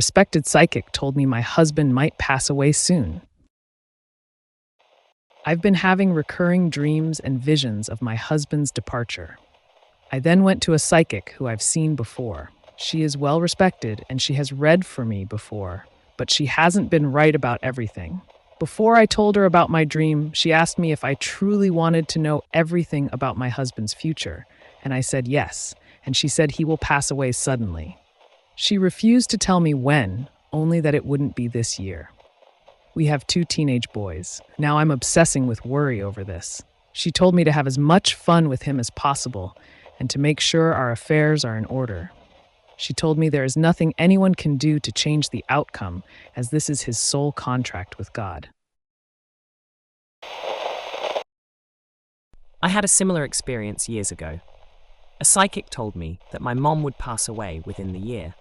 respected psychic told me my husband might pass away soon. I've been having recurring dreams and visions of my husband's departure. I then went to a psychic who I've seen before. She is well respected and she has read for me before, but she hasn't been right about everything. Before I told her about my dream, she asked me if I truly wanted to know everything about my husband's future, and I said yes, and she said he will pass away suddenly. She refused to tell me when, only that it wouldn't be this year. We have 2 teenage boys. Now I'm obsessing with worry over this. She told me to have as much fun with him as possible and to make sure our affairs are in order. She told me there is nothing anyone can do to change the outcome, as this is his sole contract with God. I had a similar experience years ago. A psychic told me that my mom would pass away within the year.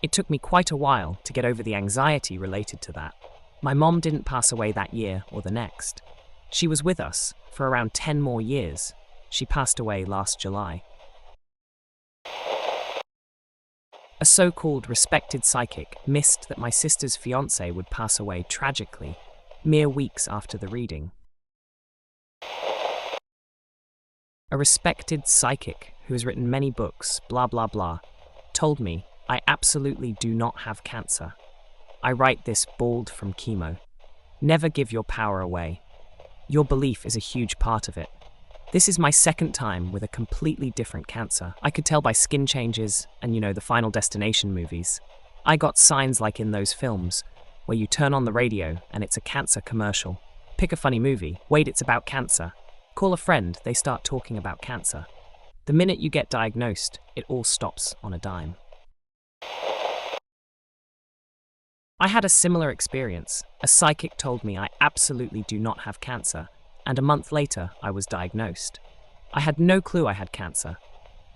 It took me quite a while to get over the anxiety related to that. My mom didn't pass away that year or the next. She was with us for around 10 more years. She passed away last July. A so-called respected psychic missed that my sister's fiancé would pass away tragically, mere weeks after the reading. A respected psychic who has written many books, blah blah blah, told me I absolutely do not have cancer. I write this bald from chemo. Never give your power away. Your belief is a huge part of it. This is my second time with a completely different cancer. I could tell by skin changes and, the Final Destination movies. I got signs like in those films, where you turn on the radio and it's a cancer commercial. Pick a funny movie. Wait, it's about cancer. Call a friend, they start talking about cancer. The minute you get diagnosed, it all stops on a dime. I had a similar experience. A psychic told me I absolutely do not have cancer, and a month later I was diagnosed. I had no clue I had cancer.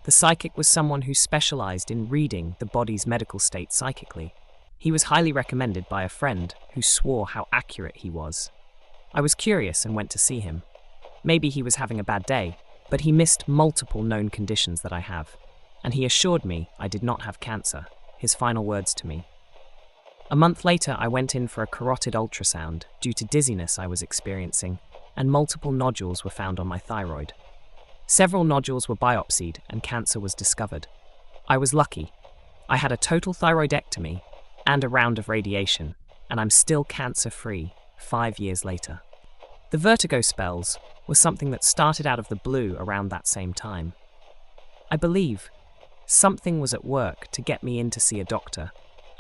The psychic was someone who specialized in reading the body's medical state psychically. He was highly recommended by a friend who swore how accurate he was. I was curious and went to see him. Maybe he was having a bad day, but he missed multiple known conditions that I have, and he assured me I did not have cancer, his final words to me. A month later, I went in for a carotid ultrasound due to dizziness I was experiencing, and multiple nodules were found on my thyroid. Several nodules were biopsied and cancer was discovered. I was lucky. I had a total thyroidectomy and a round of radiation, and I'm still cancer-free 5 years later. The vertigo spells was something that started out of the blue around that same time. I believe something was at work to get me in to see a doctor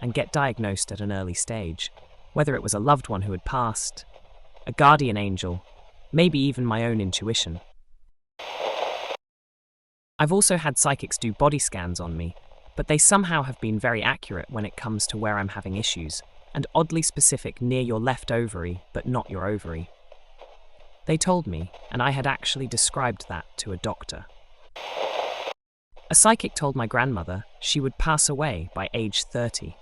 and get diagnosed at an early stage, whether it was a loved one who had passed, a guardian angel, maybe even my own intuition. I've also had psychics do body scans on me, but they somehow have been very accurate when it comes to where I'm having issues, and oddly specific near your left ovary, but not your ovary. They told me, and I had actually described that to a doctor. A psychic told my grandmother she would pass away by age 30.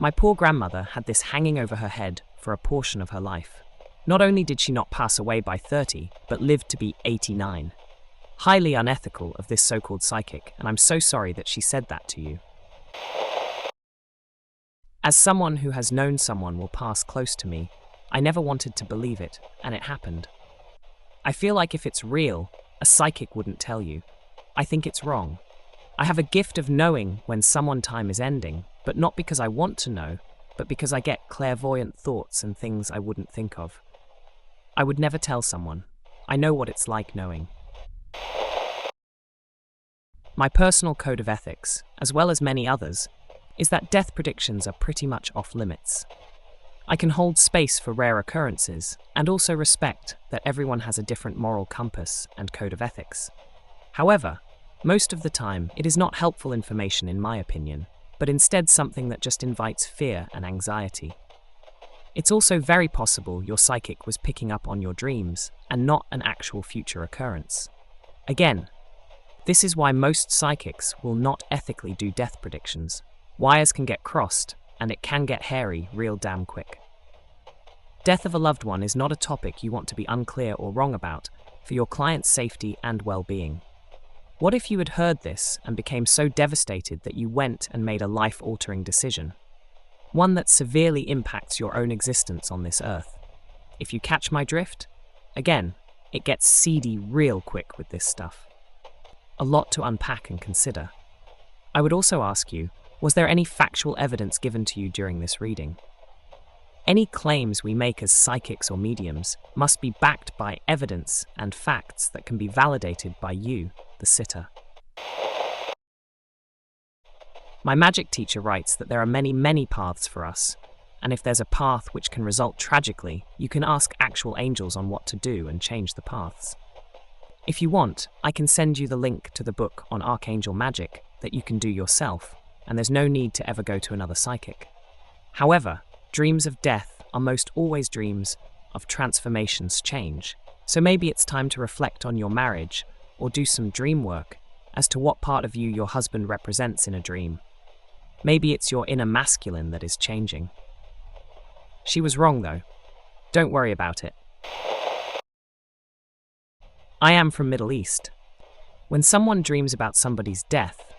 My poor grandmother had this hanging over her head for a portion of her life. Not only did she not pass away by 30, but lived to be 89. Highly unethical of this so-called psychic, and I'm so sorry that she said that to you. As someone who has known someone will pass close to me, I never wanted to believe it, and it happened. I feel like if it's real, a psychic wouldn't tell you. I think it's wrong. I have a gift of knowing when someone's time is ending, but not because I want to know, but because I get clairvoyant thoughts and things I wouldn't think of. I would never tell someone. I know what it's like knowing. My personal code of ethics, as well as many others, is that death predictions are pretty much off limits. I can hold space for rare occurrences, and also respect that everyone has a different moral compass and code of ethics. However, most of the time, it is not helpful information in my opinion, but instead something that just invites fear and anxiety. It's also very possible your psychic was picking up on your dreams and not an actual future occurrence. Again, this is why most psychics will not ethically do death predictions. Wires can get crossed, and it can get hairy real damn quick. Death of a loved one is not a topic you want to be unclear or wrong about for your client's safety and well-being. What if you had heard this and became so devastated that you went and made a life-altering decision? one that severely impacts your own existence on this earth. If you catch my drift? Again, it gets seedy real quick with this stuff. A lot to unpack and consider. I would also ask you, was there any factual evidence given to you during this reading? Any claims we make as psychics or mediums must be backed by evidence and facts that can be validated by you, the sitter. My magic teacher writes that there are many paths for us, and if there's a path which can result tragically, you can ask actual angels on what to do and change the paths. If you want, I can send you the link to the book on archangel magic that you can do yourself, and there's no need to ever go to another psychic. However, dreams of death are most always dreams of transformations change, so maybe it's time to reflect on your marriage or do some dream work as to what part of you your husband represents in a dream. Maybe it's your inner masculine that is changing. She was wrong though. Don't worry about it. I am from Middle East. When someone dreams about somebody's death,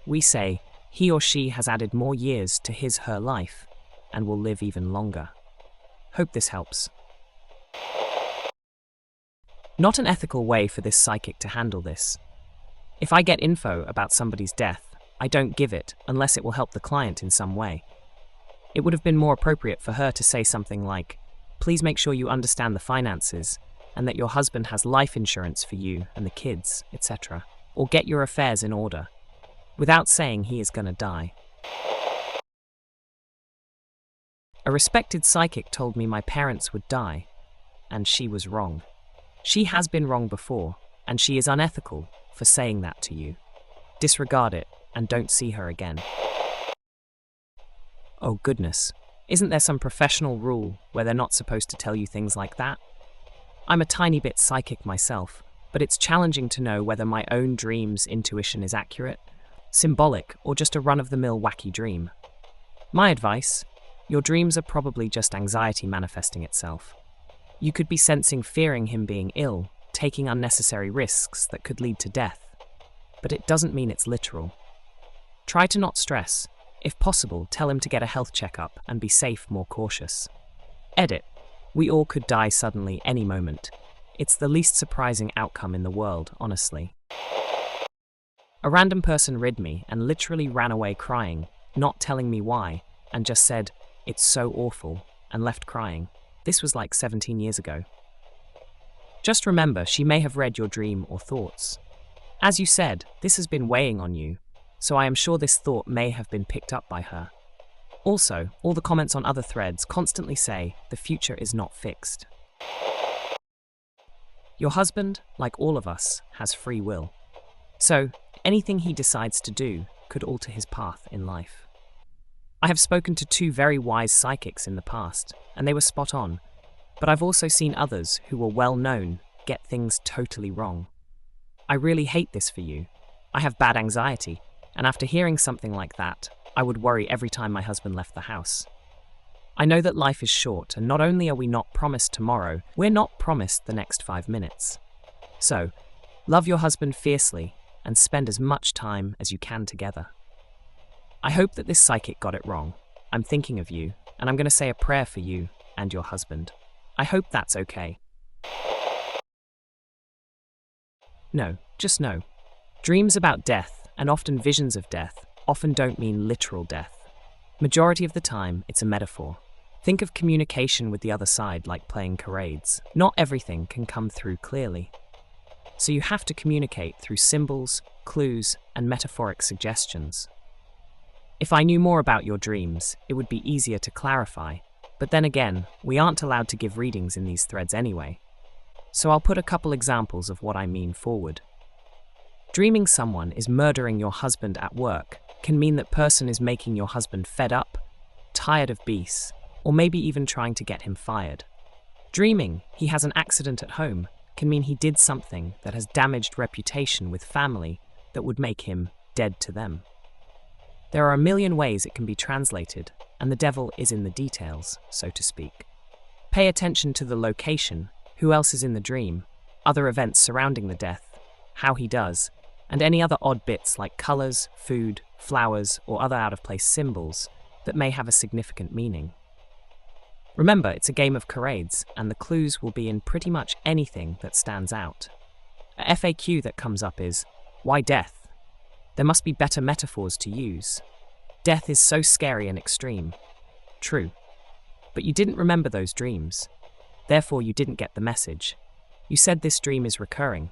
we say he or she has added more years to his/her life and will live even longer. Hope this helps. Not an ethical way for this psychic to handle this. If I get info about somebody's death, I don't give it unless it will help the client in some way. It would have been more appropriate for her to say something like, "Please make sure you understand the finances and that your husband has life insurance for you and the kids, etc. Or get your affairs in order," without saying he is gonna die. A respected psychic told me my parents would die, and she was wrong. She has been wrong before, and she is unethical for saying that to you. Disregard it and don't see her again. Oh goodness, isn't there some professional rule where they're not supposed to tell you things like that? I'm a tiny bit psychic myself, but it's challenging to know whether my own dream's intuition is accurate, symbolic, or just a run-of-the-mill wacky dream. My advice: your dreams are probably just anxiety manifesting itself. You could be sensing fearing him being ill, taking unnecessary risks that could lead to death. But it doesn't mean it's literal. Try to not stress. If possible, tell him to get a health checkup and be safe, more cautious. Edit. We all could die suddenly any moment. It's the least surprising outcome in the world, honestly. A random person read me and literally ran away crying, not telling me why, and just said, "It's so awful," and left crying. This was like 17 years ago. Just remember, she may have read your dream or thoughts. As you said, this has been weighing on you, so I am sure this thought may have been picked up by her. Also, all the comments on other threads constantly say the future is not fixed. Your husband, like all of us, has free will. So, anything he decides to do could alter his path in life. I have spoken to 2 very wise psychics in the past, and they were spot on, but I've also seen others who were well known get things totally wrong. I really hate this for you. I have bad anxiety, and after hearing something like that, I would worry every time my husband left the house. I know that life is short, and not only are we not promised tomorrow, we're not promised the next 5 minutes. So, love your husband fiercely and spend as much time as you can together. I hope that this psychic got it wrong. I'm thinking of you, and I'm going to say a prayer for you and your husband. I hope that's okay. No, just no. Dreams about death, and often visions of death, often don't mean literal death. Majority of the time, it's a metaphor. Think of communication with the other side like playing charades. Not everything can come through clearly. So you have to communicate through symbols, clues, and metaphoric suggestions. If I knew more about your dreams, it would be easier to clarify. But then again, we aren't allowed to give readings in these threads anyway. So I'll put a couple examples of what I mean forward. Dreaming someone is murdering your husband at work can mean that person is making your husband fed up, tired of beasts, or maybe even trying to get him fired. Dreaming he has an accident at home can mean he did something that has damaged reputation with family that would make him dead to them. There are a million ways it can be translated, and the devil is in the details, so to speak. Pay attention to the location, who else is in the dream, other events surrounding the death, how he does, and any other odd bits like colors, food, flowers, or other out-of-place symbols that may have a significant meaning. Remember, it's a game of charades, and the clues will be in pretty much anything that stands out. A FAQ that comes up is, why death? There must be better metaphors to use. Death is so scary and extreme. True. But you didn't remember those dreams. Therefore, you didn't get the message. You said this dream is recurring.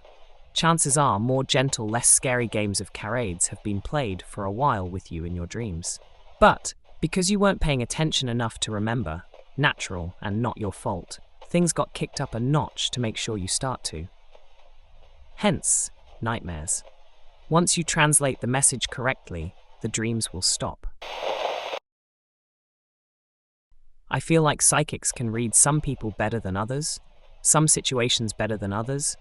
Chances are more gentle, less scary games of charades have been played for a while with you in your dreams. But, because you weren't paying attention enough to remember, natural and not your fault, things got kicked up a notch to make sure you start to. Hence, nightmares. Once you translate the message correctly, the dreams will stop. I feel like psychics can read some people better than others, some situations better than others,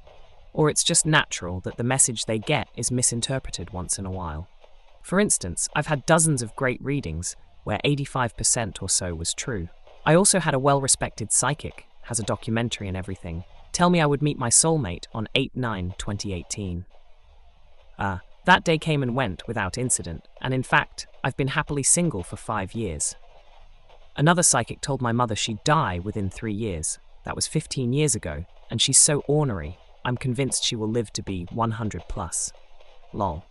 or it's just natural that the message they get is misinterpreted once in a while. For instance, I've had dozens of great readings where 85% or so was true. I also had a well-respected psychic, has a documentary and everything, tell me I would meet my soulmate on 8/9/2018. That day came and went without incident, and in fact, I've been happily single for 5 years. Another psychic told my mother she'd die within 3 years. That was 15 years ago, and she's so ornery, I'm convinced she will live to be 100 plus. Lol.